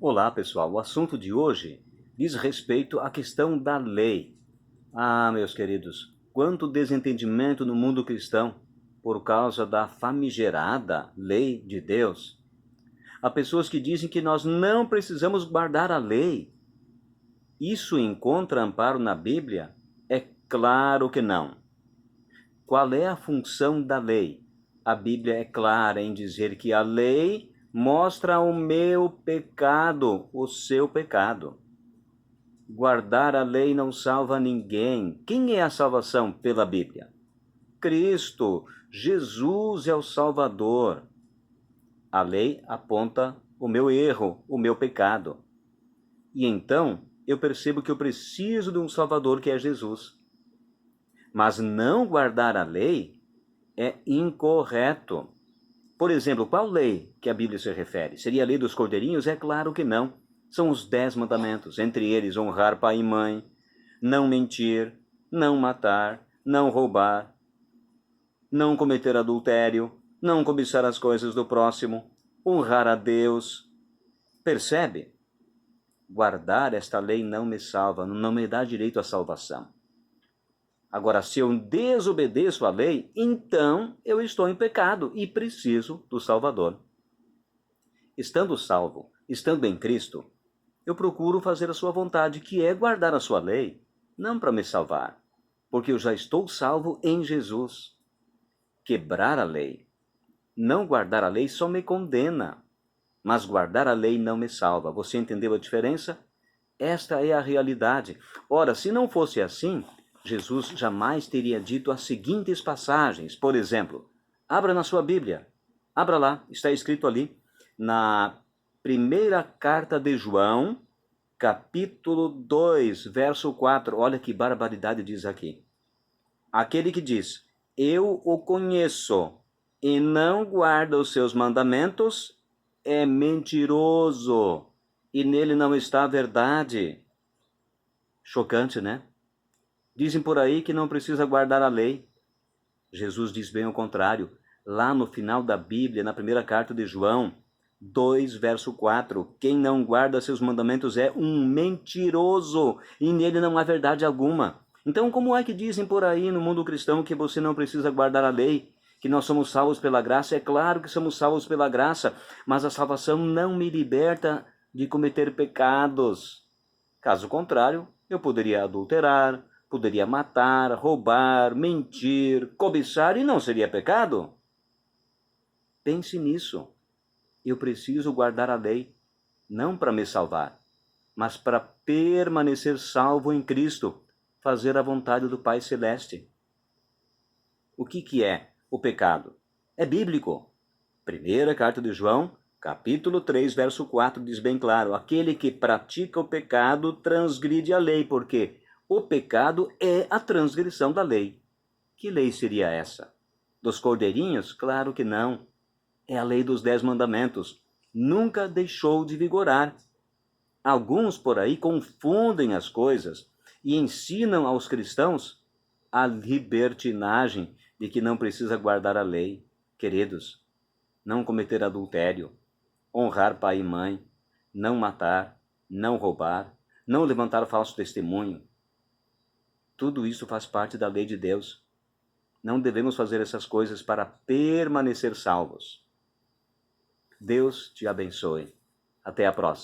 Olá, pessoal. O assunto de hoje diz respeito à questão da lei. Meus queridos, quanto desentendimento no mundo cristão por causa da famigerada lei de Deus. Há pessoas que dizem que nós não precisamos guardar a lei. Isso encontra amparo na Bíblia? É claro que não. Qual é a função da lei? A Bíblia é clara em dizer que a lei mostra o meu pecado, o seu pecado. Guardar a lei não salva ninguém. Quem é a salvação pela Bíblia? Cristo, Jesus é o Salvador. A lei aponta o meu erro, o meu pecado. E então eu percebo que eu preciso de um Salvador que é Jesus. Mas não guardar a lei é incorreto. Por exemplo, qual lei que a Bíblia se refere? Seria a lei dos cordeirinhos? É claro que não. São os 10 mandamentos, entre eles honrar pai e mãe, não mentir, não matar, não roubar, não cometer adultério, não cobiçar as coisas do próximo, honrar a Deus. Percebe? Guardar esta lei não me salva, não me dá direito à salvação. Agora, se eu desobedeço a lei, então eu estou em pecado e preciso do Salvador. Estando salvo, estando em Cristo, eu procuro fazer a sua vontade, que é guardar a sua lei, não para me salvar, porque eu já estou salvo em Jesus. Quebrar a lei, não guardar a lei só me condena, mas guardar a lei não me salva. Você entendeu a diferença? Esta é a realidade. Ora, se não fosse assim, Jesus jamais teria dito as seguintes passagens. Por exemplo, abra na sua Bíblia. Abra lá, está escrito ali, na primeira carta de João, capítulo 2, verso 4. Olha que barbaridade diz aqui. Aquele que diz, eu o conheço e não guarda os seus mandamentos, é mentiroso e nele não está a verdade. Chocante, né? Dizem por aí que não precisa guardar a lei. Jesus diz bem o contrário. Lá no final da Bíblia, na primeira carta de João, 2, verso 4, quem não guarda seus mandamentos é um mentiroso e nele não há verdade alguma. Então, como é que dizem por aí no mundo cristão que você não precisa guardar a lei? Que nós somos salvos pela graça? É claro que somos salvos pela graça, mas a salvação não me liberta de cometer pecados. Caso contrário, eu poderia adulterar, poderia matar, roubar, mentir, cobiçar e não seria pecado? Pense nisso. Eu preciso guardar a lei, não para me salvar, mas para permanecer salvo em Cristo, fazer a vontade do Pai Celeste. O que é o pecado? É bíblico. Primeira carta de João, capítulo 3, verso 4, diz bem claro, aquele que pratica o pecado transgride a lei, porque o pecado é a transgressão da lei. Que lei seria essa? Dos cordeirinhos? Claro que não. É a lei dos 10 mandamentos. Nunca deixou de vigorar. Alguns por aí confundem as coisas e ensinam aos cristãos a libertinagem de que não precisa guardar a lei. Queridos, não cometer adultério, honrar pai e mãe, não matar, não roubar, não levantar falso testemunho. Tudo isso faz parte da lei de Deus. Não devemos fazer essas coisas para permanecer salvos. Deus te abençoe. Até a próxima.